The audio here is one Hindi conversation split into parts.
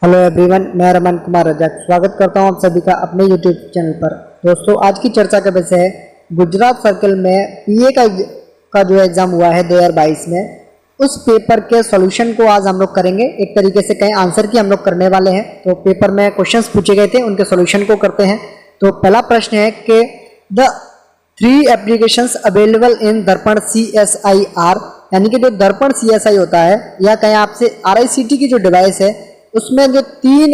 हेलो एवरीवन, मैं रमन कुमार रजक स्वागत करता हूं आप सभी का अपने यूट्यूब चैनल पर। दोस्तों, आज की चर्चा का विषय है गुजरात सर्कल में पीए का जो एग्ज़ाम हुआ है 2022 में, उस पेपर के सॉल्यूशन को आज हम लोग करेंगे। एक तरीके से कहें आंसर की हम लोग करने वाले हैं। तो पेपर में क्वेश्चंस पूछे गए थे, उनके सॉल्यूशन को करते हैं। तो पहला प्रश्न है कि द 3 एप्लीकेशंस अवेलेबल इन दर्पण CSIR, यानी कि जो दर्पण CSI होता है या कहें आपसे RICT की जो डिवाइस है उसमें जो 3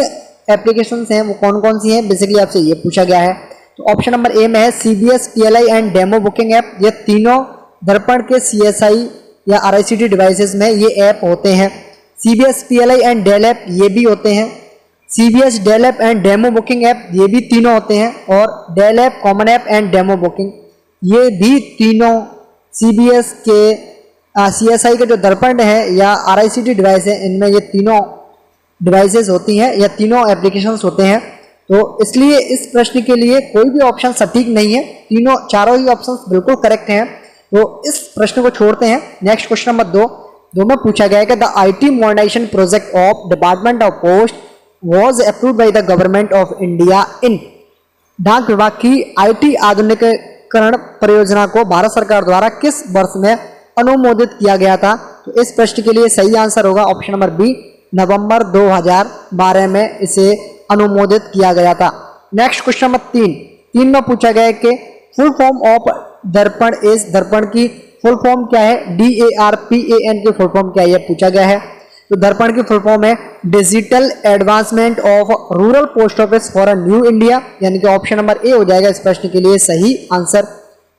एप्लीकेशंस हैं वो कौन कौन सी हैं, बेसिकली आपसे ये पूछा गया है। तो ऑप्शन नंबर ए में है CBS PLI and demo booking app. ये तीनों दर्पण के CSI या RICT डिवाइसेस में ये ऐप होते हैं। CBS PLI and DEL app ये भी होते हैं। CBS DEL app and demo booking app ये भी तीनों होते हैं। और DEL app common app and demo booking ये भी तीनों CBS के CSI के जो दर्पण है या RICT डिवाइस है, इनमें ये तीनों डिवाइसेस होती हैं या तीनों एप्लीकेशंस होते हैं। तो इसलिए इस प्रश्न के लिए कोई भी ऑप्शन सटीक नहीं है, चारों ही ऑप्शंस बिल्कुल करेक्ट हैं। तो इस प्रश्न को छोड़ते हैं। नेक्स्ट क्वेश्चन नंबर 2 में पूछा गया है कि the IT modernization project of department of post was approved by the government of India in. डाक विभाग की IT आधुनिकीकरण परियोजना को भारत सरकार द्वारा किस वर्ष में अनुमोदित किया गया था? तो इस प्रश्न के लिए सही आंसर होगा ऑप्शन नंबर बी, नवंबर 2012 में इसे अनुमोदित किया गया था। नेक्स्ट क्वेश्चन नंबर 3 में पूछा गया है कि फुल फॉर्म ऑफ दर्पण इज, दर्पण की फुल फॉर्म क्या है? DARPAN की फुल फॉर्म क्या है, यह पूछा गया है। तो दर्पण की फुल फॉर्म है digital advancement of rural post office for a new India, यानी कि ऑप्शन नंबर ए हो जाएगा इस प्रश्न के लिए सही आंसर।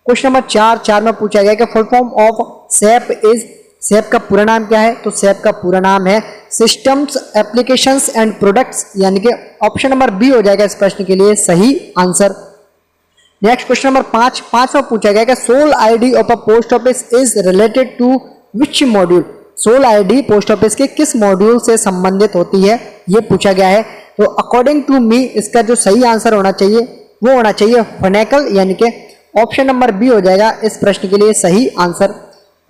क्वेश्चन नंबर 4 में पूछा गया कि full form of SAP is, SAP का पूरा नाम क्या है? तो SAP का पूरा नाम है सिस्टम्स एप्लीकेशंस एंड प्रोडक्ट्स, यानी कि ऑप्शन नंबर बी हो जाएगा इस प्रश्न के लिए सही आंसर। नेक्स्ट क्वेश्चन नंबर 5 में पूछा गया कि SOL ID of a post office is related to which module. SOL ID post office के किस मॉड्यूल से संबंधित होती है, ये पूछा गया है। तो अकॉर्डिंग टू मी इसका जो सही आंसर होना चाहिए वो होना चाहिए फनेकल, यानी कि ऑप्शन नंबर बी हो जाएगा इस प्रश्न के लिए सही आंसर।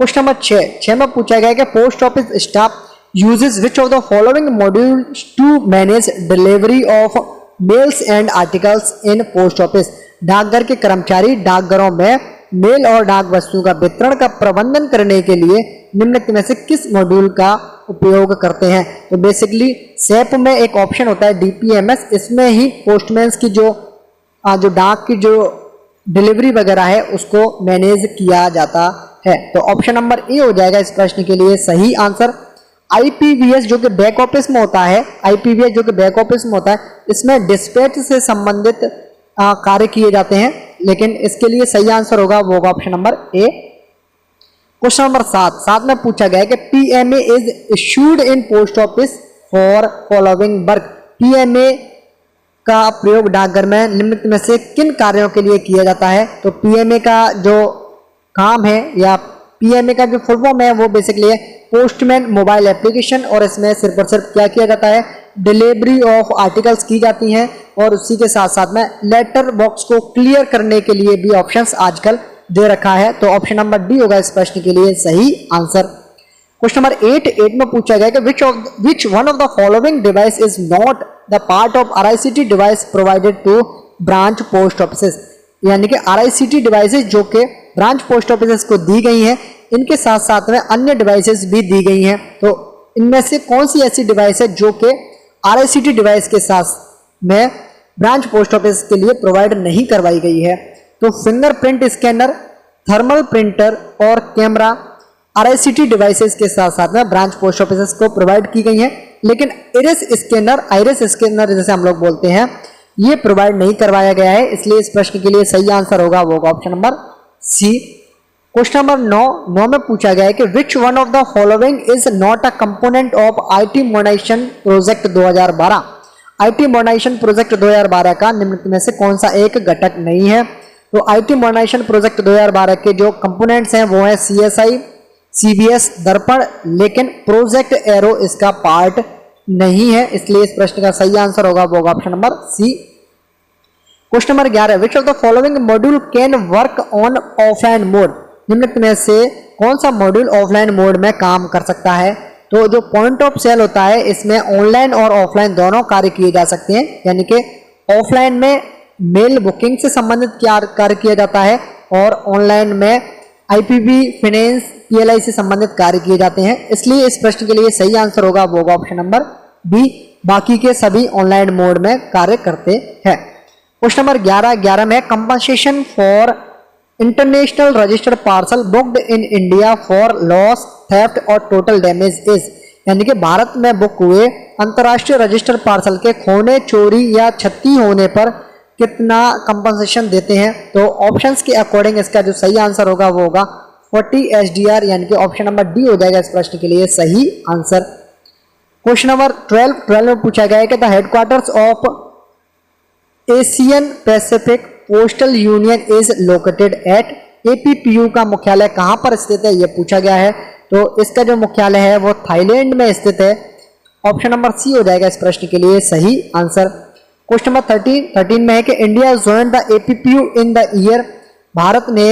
क्वेश्चन नंबर 6 में पूछा गया कि post office staff uses which of the following modules to manage delivery of mails and articles in post office. डाकघर के कर्मचारी डाकघरों में मेल और डाक वस्तुओं का वितरण का प्रबंधन करने के लिए निम्नलिखित में से किस मॉड्यूल का उपयोग करते हैं? तो बेसिकली SAP में एक ऑप्शन होता है DPMS, इसमें ही पोस्टमैन की जो डाक की जो डिलीवरी वगैरह है उसको मैनेज किया जाता है। तो ऑप्शन नंबर ए हो जाएगा इस प्रश्न के लिए सही आंसर। IPVS जो कि बैक ऑफिस में होता है, IPVS जो कि बैक ऑफिस में होता है, इसमें डिस्पैच से संबंधित कार्य किए जाते हैं, लेकिन इसके लिए सही आंसर होगा वो option number A. Question number 7 में पूछा गया है कि PMA is issued in post office for following work. PMA का प्रयोग डाकघर में निम्नलिखित में से किन कार्यों के लिए किया जाता है? तो PMA का जो काम है या PMA का जो फुल फॉर्म है वो बेसिकली है पोस्टमैन मोबाइल एप्लीकेशन, और इसमें सिर्फ और सिर्फ क्या किया जाता है? डिलीवरी ऑफ आर्टिकल्स की जाती हैं, और उसी के साथ साथ में लेटर बॉक्स को क्लियर करने के लिए भी ऑप्शंस आजकल दे रखा है। तो ऑप्शन नंबर डी होगा इस प्रश्न के लिए सही आंसर। क्वेश्चन नंबर 8 में पूछा गया कि which one of the following device is not the part of RICT device provided to branch post office, यानी कि RICT डिवाइसेस जो कि ब्रांच पोस्ट ऑफिस को दी गई हैं, इनके साथ साथ में अन्य डिवाइसेस भी दी गई हैं। तो इनमें से कौन सी ऐसी डिवाइस है जो कि RICT डिवाइस के साथ में ब्रांच पोस्ट ऑफिस के लिए प्रोवाइड नहीं करवाई गई है? तो फिंगरप्रिंट स्कैनर, थर्मल प्रिंटर और कैमरा RICT डिवाइसेस के साथ साथ में ब्रांच पोस्ट ऑफिस को प्रोवाइड की गई हैं, लेकिन आइरिस स्कैनर जैसे हम लोग बोलते हैं ये प्रोवाइड नहीं करवाया गया है। इसलिए इस प्रश्न के लिए सही आंसर होगा वो option number C. Question number 9 में पूछा गया है कि which one of the following is not a component of IT modernization project 2012। IT modernization project 2012 का निम्नलिखित में से कौन सा एक घटक नहीं है? तो IT मॉडर्नाइजेशन प्रोजेक्ट 2012 के जो कंपोनेंट्स हैं वो है CSI, CBS, दर्पण, लेकिन प्रोजेक्ट एरो इसका पार्ट नहीं है। इसलिए इस प्रश्न का सही आंसर होगा वो option number C. Question number 11 which of the following module can work on offline mode. निम्नलिखित में से कौन सा मॉड्यूल ऑफलाइन मोड में काम कर सकता है? तो जो पॉइंट ऑफ सेल होता है इसमें ऑनलाइन और ऑफलाइन दोनों कार्य किए जा सकते हैं, यानी कि ऑफलाइन में मेल बुकिंग से संबंधित कार्य किया जाता है और ऑनलाइन में आईपीबी फाइनेंस पीएलआई से संबंधित कार्य किए जाते हैं। इसलिए इस प्रश्न के लिए सही आंसर होगा वो ऑप्शन नंबर बी, बाकी के सभी ऑनलाइन मोड में कार्य करते हैं। क्वेश्चन नंबर 11 में compensation for international registered parcel booked in India for loss theft और टोटल डैमेज इज, यानी कि भारत में बुक हुए अंतर्राष्ट्रीय रजिस्टर्ड पार्सल के खोने, चोरी या क्षति होने पर कितना कंपनसेशन देते हैं। तो ऑप्शंस के अकॉर्डिंग इसका जो सही आंसर होगा वो होगा 40 SDR, यानी कि ऑप्शन नंबर डी हो जाएगा इस प्रश्न के लिए सही आंसर। क्वेश्चन नंबर 12 में पूछा गया है कि the headquarters of Asian Pacific postal union is located at, APPU का मुख्यालय कहां पर स्थित है, यह पूछा गया है। तो इसका जो मुख्यालय है वो थाईलैंड में स्थित है। ऑप्शन नंबर सी हो जाएगा इस प्रश्न के लिए सही आंसर। क्वेश्चन नंबर 13 में है कि India join the APPU in the year, Bharat ने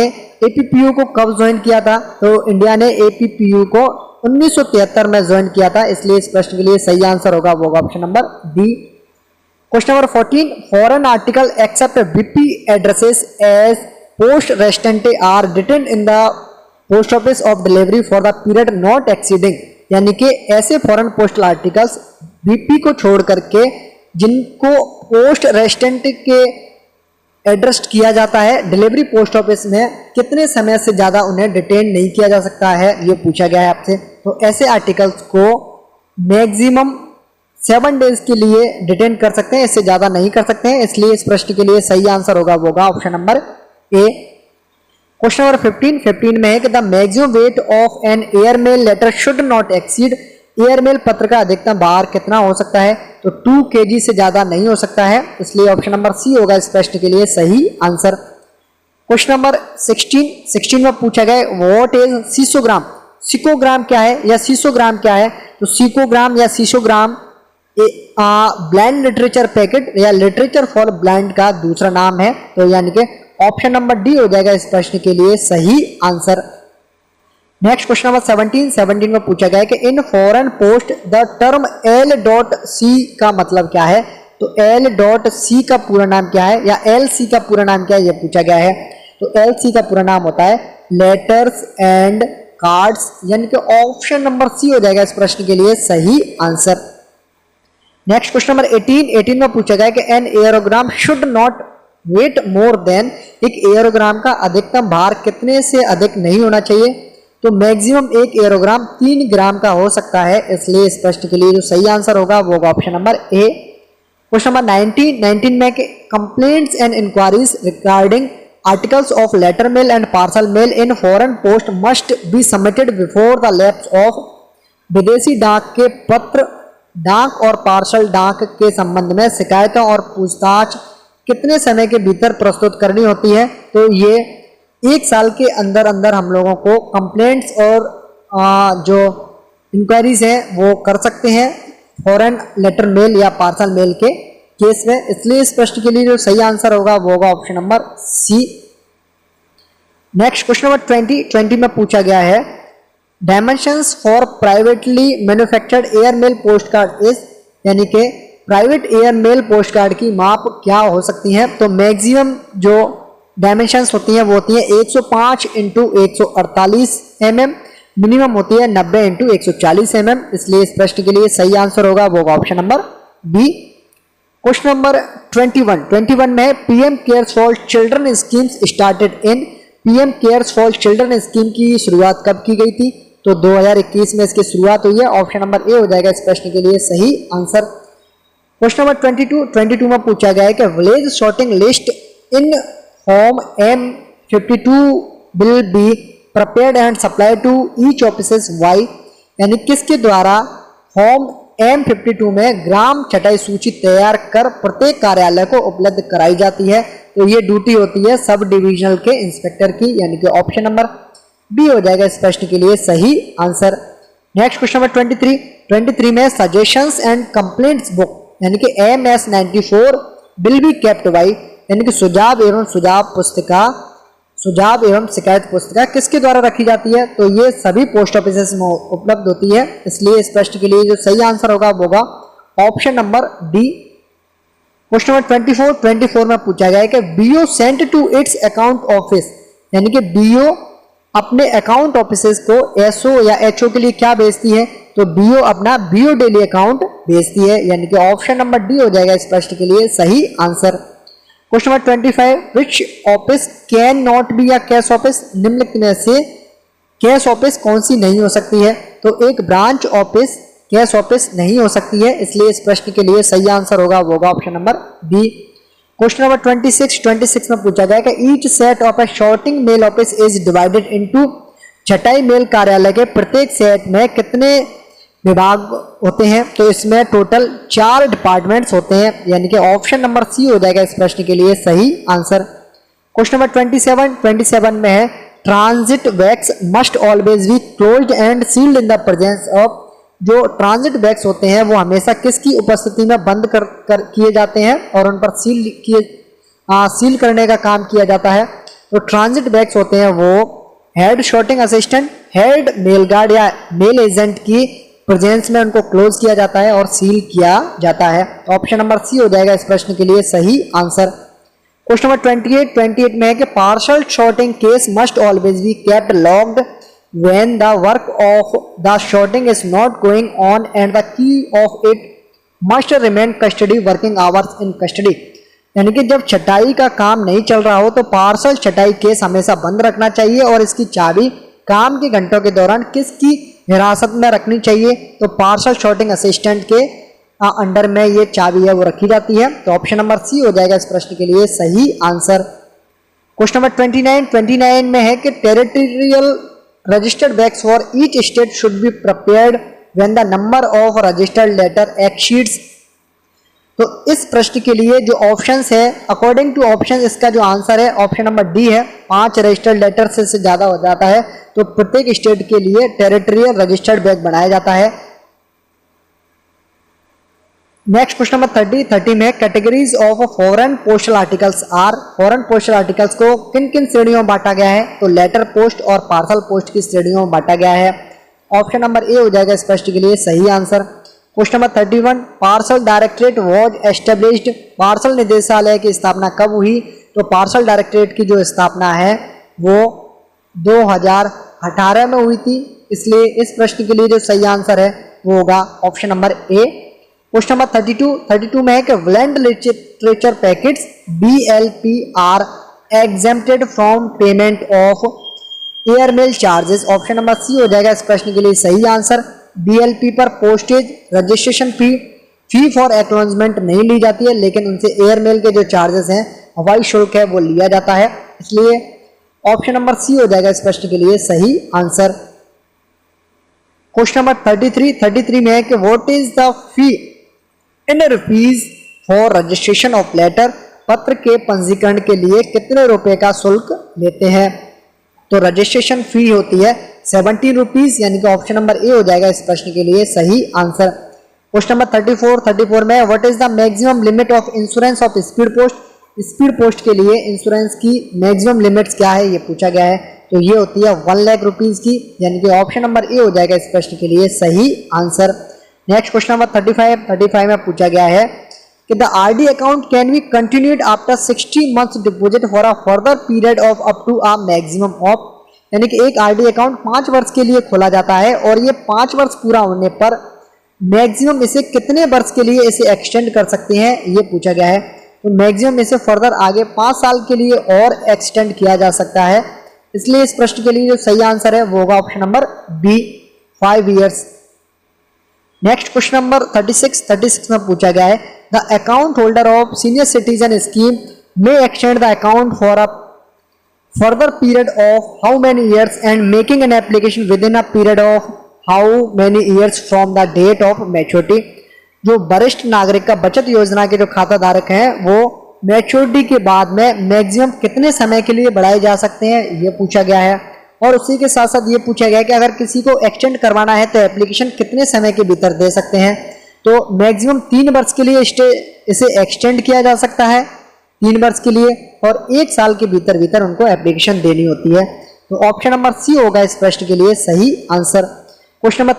APPU को कब ज्वाइन किया था। तो इंडिया ने APPU को 1973 में ज्वाइन किया था, इसलिए इस प्रश्न के लिए सही आंसर होगा वो option number D. Question number 14, foreign article except BP addresses as post restante are detain in the post office of delivery for the period not exceeding, यानी कि ऐसे फॉरेन पोस्टल आर्टिकल्स BP को छोड़ करके जिनको पोस्ट रेस्टेंट के एड्रेस किया जाता है डिलीवरी पोस्ट ऑफिस में, कितने समय से ज़्यादा उन्हें डिटेन नहीं किया जा सकता है, ये पूछा गया है आपसे। तो ऐसे आर्टिकल्स को मैक्सिमम 7 डेज के लिए डिटेन कर सकते हैं, इससे ज़्यादा नहीं कर सकते हैं, इसलिए इस प्रश्न के लिए सही आंसर होगा वो होगा option number A. Question number 15 में है कि the maximum weight of an airmail letter should not exceed, airmail पत्र का अधिकतम भार कितना हो सकता है। तो 2 kg से ज्यादा नहीं हो सकता है, इसलिए ऑप्शन नंबर सी होगा इस प्रश्न के लिए सही आंसर। क्वेश्चन नंबर 16 में पूछा गया व्हाट इज सीसोग्राम, सिकोग्राम क्या है या सीसोग्राम क्या है। तो सिकोग्राम या सीसोग्राम ब्लाइंड लिटरेचर पैकेट या लिटरेचर फॉर ब्लाइंड का दूसरा नाम है। तो यानी कि ऑप्शन नंबर डी हो जाएगा इस प्रश्न के लिए सही आंसर। नेक्स्ट क्वेश्चन नंबर 17 में पूछा गया है कि इन foreign post the term L.C का मतलब क्या है। तो L.C का पूरा नाम क्या है या LC का पूरा नाम क्या है, यह पूछा गया है। तो LC का पूरा नाम होता है लेटर्स एंड कार्ड्स, यानी कि ऑप्शन नंबर सी हो जाएगा इस प्रश्न के लिए सही आंसर। नेक्स्ट क्वेश्चन नंबर 18 में पूछा गया कि an aerogram should not weigh more than, एक एयरोग्राम का अधिकतम भार कितने से अधिक नहीं होना चाहिए। तो मैक्सिमम एक एयरोग्राम 3 ग्राम का हो सकता है, इसलिए इस प्रश्न के लिए जो सही आंसर होगा वो होगा option number A. Question number 19 में complaints and inquiries regarding articles of letter mail and parcel mail in foreign post must be submitted before the lapse of, विदेशी डाक के पत्र डाक और पार्सल डाक के संबंध में शिकायतों और पूछताछ कितने समय के भीतर प्रस्तुत करनी होती है। तो ये 1 साल के अंदर अंदर हम लोगों को कंप्लेंट्स और जो इंक्वायरीज हैं वो कर सकते हैं फॉरेन लेटर मेल या पार्सल मेल के केस में, इसलिए इस प्रश्न के लिए जो सही आंसर होगा वो होगा option number C. Next question number 20 में पूछा गया है dimensions for privately manufactured airmail post card is, यानी कि प्राइवेट एयरमेल पोस्ट कार्ड की माप क्या हो सकती है। तो मैक्सिमम जो डायमेंशंस होती हैं वो होती है 105 × 148 mm, मिनिमम होती है 90 × 140 mm, इसलिए इस प्रश्न के लिए सही आंसर होगा वो option number B. Question number 21 में PM cares for children schemes started in, PM cares for children scheme की शुरुआत कब की गई थी। तो 2021 में इसकी शुरुआत हुई है, ऑप्शन नंबर ए हो जाएगा इस प्रश्न के लिए सही आंसर। क्वेश्चन नंबर 22 में पूछा गया है कि village sorting list in form M52 will be prepared and supply to each offices by, यानी किसके द्वारा फॉर्म M52 में ग्राम छटाई सूची तैयार कर प्रत्येक कार्यालय को उपलब्ध कराई जाती है। तो ये ड्यूटी होती है सब डिविजनल के इंस्पेक्टर की, यानी कि ऑप्शन नंबर बी हो जाएगा इस प्रश्न के लिए सही आंसर। नेक्स्ट क्वेश्चन नंबर 23 में सजेशंस एंड कंप्लेंट्स बुक, यानी कि MS94 will be kept by, यानी कि सुझाव एवं सुझाव पुस्तिका सुझाव एवं शिकायत पुस्तिका किसके द्वारा रखी जाती है? तो ये सभी पोस्ट ऑफिस में उपलब्ध होती है। इसलिए इस प्रश्न के लिए जो सही आंसर होगा वो होगा option number D. Question number 24 में पूछा गया है कि BO sent to its account office, यानी कि बीओ अपने अकाउंट ऑफिसेस को एसओ या एचओ के लिए क्या भेजती है? तो बीओ अपना बीओ डेली अकाउंट भेजती है, यानी कि ऑप्शन नंबर डी हो जाएगा इस प्रश्न के लिए सही answer. Question number 25, which office can not be a cash office? निम्नलिखित में से कैश ऑफिस कौन सी नहीं हो सकती है? तो एक ब्रांच ऑफिस कैश ऑफिस नहीं हो सकती है, इसलिए इस प्रश्न के लिए सही आंसर होगा वो होगा option number B. Question number 26 में पूछा गया कि each set of a sorting mail office is divided into, छटाई मेल कार्यालय के प्रत्येक सेट में कितने विभाग होते हैं? तो इसमें टोटल 4 डिपार्टमेंट्स होते हैं, यानी कि ऑप्शन नंबर सी हो जाएगा इस प्रश्न के लिए सही आंसर। क्वेश्चन नंबर 27 में है transit bags must always be closed and sealed in the presence of, जो ट्रांजिट बैग्स होते हैं वो हमेशा किसकी उपस्थिति में बंद कर किए जाते हैं और उन पर सील करने का काम किया जाता है? तो ट्रांजिट बैग्स होते हैं वो head sorting assistant, head mail guard या मेल एजेंट की प्रेजेंस में उनको क्लोज किया जाता है और सील किया जाता है। ऑप्शन नंबर सी हो जाएगा इस प्रश्न के लिए सही आंसर। क्वेश्चन नंबर 28 में है कि parcel sorting case must always be kept locked when the work of the sorting is not going on and the key of it must remain custody working hours in custody, यानी कि जब छटाई का काम नहीं चल रहा हो तो पार्सल छटाई केस हमेशा बंद रखना चाहिए और इसकी चाबी काम के घंटों के दौरान किसकी हिरासत में रखनी चाहिए? तो पार्सल सॉर्टिंग असिस्टेंट के अंडर में ये चाबी है वो रखी जाती है। तो ऑप्शन नंबर सी हो जाएगा इस प्रश्न के लिए सही आंसर। क्वेश्चन नंबर 29 में है कि territorial registered bags for each state should be prepared when the number of registered letter exceeds, तो इस प्रश्न के लिए जो ऑप्शंस है अकॉर्डिंग टू ऑप्शन इसका जो आंसर है ऑप्शन नंबर डी है। 5 रजिस्टर्ड लेटर से ज्यादा हो जाता है तो प्रत्येक स्टेट के लिए टेरिटोरियल रजिस्टर्ड बैग बनाया जाता है। नेक्स्ट क्वेश्चन नंबर 30 में categories of foreign postal articles are, foreign postal articles को किन किन श्रेणियों में बांटा गया है? तो लेटर पोस्ट और पार्सल पोस्ट की श्रेणियों में बांटा गया है। ऑप्शन नंबर ए हो जाएगा इस प्रश्न के लिए सही answer. Question number 31, parcel directorate was established, parcel निदेशालय की स्थापना कब हुई? तो पार्सल डायरेक्टरेट की जो स्थापना है वो 2018 में हुई थी, इसलिए इस प्रश्न के लिए जो सही आंसर है वो होगा option number A. Question number 32 में है कि blind literature packets BLP are exempted from payment of airmail charges, option number C हो जाएगा इस प्रश्न के लिए सही आंसर। BLP पर postage registration fee for acknowledgement नहीं ली जाती है, लेकिन उनसे एयरमेल के जो चार्जेस हैं हवाई शुल्क है वो लिया जाता है, इसलिए ऑप्शन नंबर सी हो जाएगा इस प्रश्न के लिए सही आंसर। क्वेश्चन नंबर 33 में है कि what is the fee in rupees for registration of letter, पत्र के पंजीकरण के लिए कितने रुपए का शुल्क लेते हैं? तो रजिस्ट्रेशन फी होती है 70 रुपीज, यानी कि ऑप्शन नंबर ए हो जाएगा इस प्रश्न के लिए सही आंसर। क्वेश्चन नंबर 34 में what is the maximum limit of insurance of speed post, speed post के लिए इंश्योरेंस की मैक्सिमम लिमिट्स क्या है ये पूछा गया है। तो ये होती है 1 लाख रुपीज की, यानी कि ऑप्शन नंबर ए हो जाएगा इस प्रश्न के लिए सही आंसर। नेक्स्ट क्वेश्चन नंबर 35 में पूछा गया है कि the RD account can be continued after 60 months deposit for a further period of up to a maximum of, यानी कि एक RD अकाउंट 5 वर्ष के लिए खोला जाता है और ये 5 वर्ष पूरा होने पर मैक्सिमम इसे कितने वर्ष के लिए इसे एक्सटेंड कर सकते हैं ये पूछा गया है। तो मैक्सिमम इसे फर्दर आगे 5 साल के लिए और एक्सटेंड किया जा सकता है, इसलिए इस प्रश्न के लिए जो सही आंसर है वो होगा option number B 5 years. Next question number 36 में पूछा गया है the account holder of senior citizen scheme में extend the account for a further period of how many years and making an application within a period of how many years from the date of maturity. जो वरिष्ठ नागरिक का बचत योजना के जो खाता धारक हैं वो मैच्योरिटी के बाद में मैक्सिमम कितने समय के लिए बढ़ाए जा सकते हैं ये पूछा गया है, और उसी के साथ साथ ये पूछा गया है कि अगर किसी को एक्सटेंड करवाना है तो एप्लीकेशन कितने समय के भीतर दे सकते हैं। तो मैक्सिमम 3 वर्ष के लिए इसे एक्सटेंड किया जा सकता है, 3 वर्ष के लिए और 1 साल के भीतर भीतर उनको एप्लीकेशन देनी होती है। तो ऑप्शन नंबर सी होगा इस प्रश्न के लिए सही आंसर। क्वेश्चन नंबर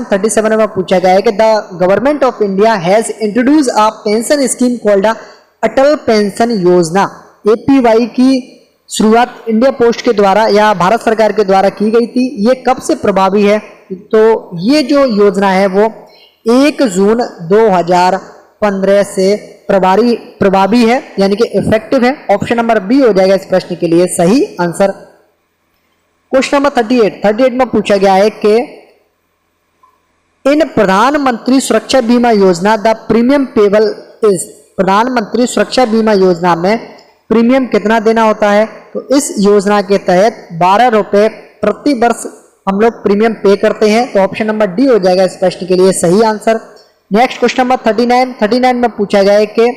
37 में पूछा गया है कि the government of India has introduce a pension scheme called Atal pension योजना। एपीवाई की शुरुआत इंडिया पोस्ट के द्वारा या भारत सरकार के द्वारा की गई थी। ये कब से प्रभावी है? तो ये जो योजना है वो 1 जून 2015 से प्रभावी है, यानी कि इफेक्टिव है। ऑप्शन नंबर बी हो जाएगा इस प्रश्न के लिए सही आंसर। क्वेश्चन नंबर 38 में पूछा गया है कि इन प्रधानमंत्री सुरक्षा बीमा योजना द प्रीमियम पेबल इज। प्रधानमंत्री सुरक्षा बीमा योजना में प्रीमियम कितना देना होता है? तो इस योजना के तहत 12 रुपए प्रति वर्ष हम लोग प्रीमियम पे करते हैं। तो ऑप्शन नंबर डी हो जाएगा इस प्रश्न के लिए सही आंसर। नेक्स्ट क्वेश्चन नंबर 39 में पूछा गया है कि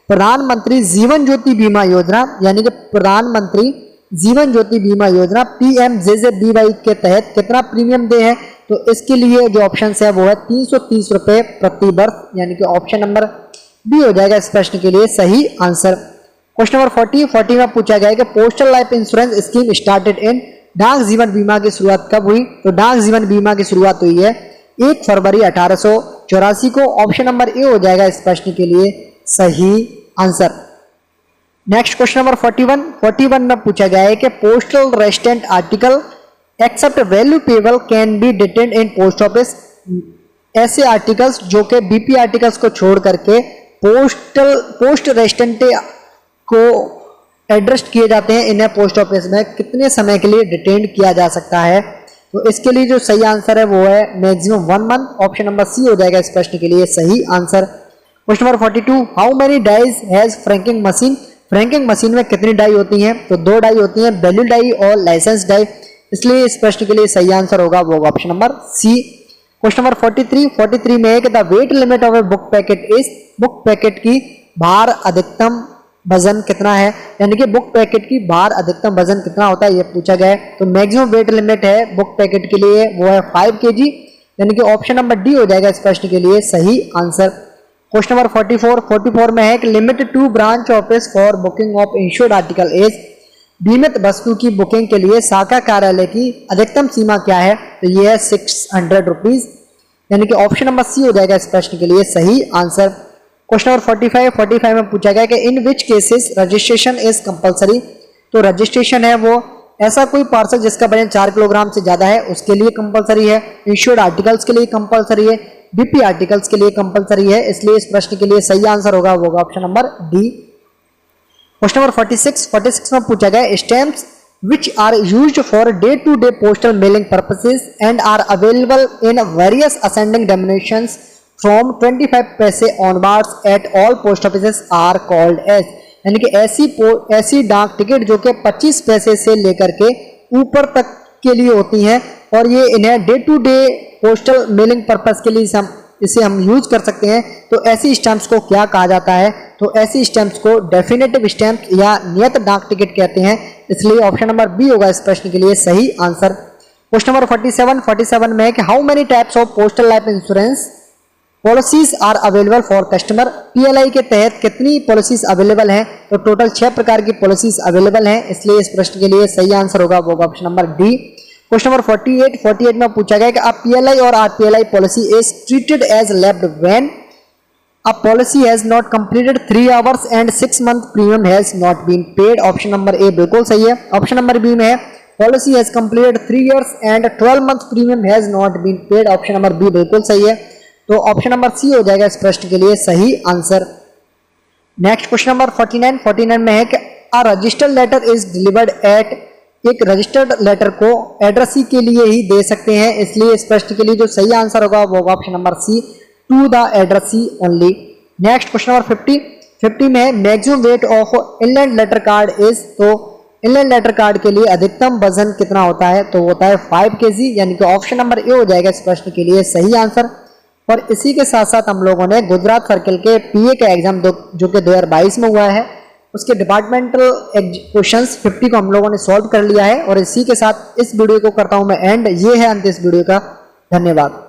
प्रधानमंत्री जीवन ज्योति बीमा योजना, यानी कि प्रधानमंत्री जीवन ज्योति बीमा योजना PMJJBY के तहत कितना प्रीमियम दे है? तो इसके लिए जो ऑप्शन है वो है 330 रुपए प्रति वर्ष, यानी कि ऑप्शन नंबर बी हो जाएगा इस प्रश्न के लिए सही आंसर। क्वेश्चन नंबर 40 में पूछा गया है कि postal life insurance scheme started in. डाक जीवन बीमा की शुरुआत कब हुई? तो डाक जीवन बीमा की शुरुआत हुई है 1 फरवरी 1884 को। ऑप्शन नंबर ए हो जाएगा इस प्रश्न के लिए सही आंसर। नेक्स्ट क्वेश्चन नंबर 41 में पूछा गया है कि postal resident article except value payable can be detained in post office. ऐसे आर्टिकल्स जो कि बीपी आर्टिकल्स को छोड़ करके पोस्ट रेजिडेंट को एड्रेस किए जाते हैं, इन्हें पोस्ट ऑफिस में कितने समय के लिए डिटेन किया जा सकता है? तो इसके लिए जो सही आंसर है वो है maximum 1 month. Option number C हो जाएगा इस प्रश्न के लिए सही answer. Question number 42 how many dies has franking machine. Franking machine में कितनी डाई होती हैं? तो 2 डाई होती हैं, वैल्यू डाई और लाइसेंस डाई। इसलिए इस प्रश्न के लिए सही आंसर होगा वो option number C. Question number 43 में है कि the weight limit of a book packet is. Book packet की भार अधिकतम वजन कितना है, यानी कि बुक पैकेट की भार अधिकतम वजन कितना होता है ये पूछा गया है। तो मैक्सिमम वेट लिमिट है बुक पैकेट के लिए वो है 5 kg, यानी कि ऑप्शन नंबर डी हो जाएगा इस प्रश्न के लिए सही आंसर। क्वेश्चन नंबर 44 में है कि limit to branch office for booking of insured article is. बीमित वस्तु की बुकिंग के लिए शाखा कार्यालय की अधिकतम सीमा क्या है? तो ये है 600 रुपीज, यानी कि ऑप्शन नंबर सी हो जाएगा इस प्रश्न के लिए सही आंसर। क्वेश्चन नंबर 45 में पूछा गया कि इन विच केसेस रजिस्ट्रेशन इज कंपलसरी। तो रजिस्ट्रेशन है वो ऐसा कोई पार्सल जिसका वजन 4 किलोग्राम से ज्यादा है उसके लिए कंपलसरी है, इंश्योर्ड आर्टिकल्स के लिए कंपलसरी है, बीपी आर्टिकल्स के लिए कंपलसरी है। इसलिए इस प्रश्न के लिए सही आंसर होगा वो option number D. Question number 46 में पूछा गया stamps which are used for day-to-day postal mailing purposes and are available in various ascending denominations from 25 पैसे onwards at all post offices are called as। यानी कि ऐसी डाक टिकट जो कि 25 पैसे से लेकर के ऊपर तक के लिए होती हैं और ये इन्हें day to day postal mailing purpose के लिए इसे हम यूज कर सकते हैं। तो ऐसी स्टैंप्स को क्या कहा जाता है? तो ऐसी स्टैंप्स को डेफिनेटिव स्टैंप या नियत डाक टिकट कहते हैं। इसलिए ऑप्शन नंबर बी होगा इस प्रश्न के लिए सही आंसर। क्वेश्चन नंबर 47 में है कि how many types of postal life insurance policies are available for customer. PLI के तहत कितनी पॉलिसीज अवेलेबल हैं? तो टोटल 6 प्रकार की पॉलिसीज अवेलेबल हैं। इसलिए इस प्रश्न के लिए सही आंसर होगा वो option number D. Question number 48 में पूछा गया कि अ पीएलआई और RPLI policy is treated as left when a policy has not completed 3 hours and 6 month premium has not been paid. Option number A बिल्कुल सही है। ऑप्शन नंबर बी में है policy has completed 3 years and 12 month premium has not been paid. Option number B बिल्कुल सही है। तो ऑप्शन नंबर सी हो जाएगा इस प्रश्न के लिए सही आंसर। नेक्स्ट क्वेश्चन नंबर 49 में है कि a registered letter is delivered at. एक रजिस्टर्ड लेटर को एड्रेसी के लिए ही दे सकते हैं। इसलिए इस प्रश्न के लिए जो सही आंसर होगा वो option number C to the addressee only. Next question number 50 में है maximum weight of inland letter card is. तो इनलैंड लेटर कार्ड के लिए अधिकतम वजन कितना होता है? तो होता है 5 kg, यानी कि ऑप्शन नंबर ए हो जाएगा इस प्रश्न के लिए सही आंसर। और इसी के साथ साथ हम लोगों ने गुजरात सर्किल के पीए का एग्जाम जो कि 2022 में हुआ है उसके डिपार्टमेंटल क्वेश्चंस 50 को हम लोगों ने सॉल्व कर लिया है। और इसी के साथ इस वीडियो को करता हूं मैं एंड। ये है अंत इस वीडियो का। धन्यवाद।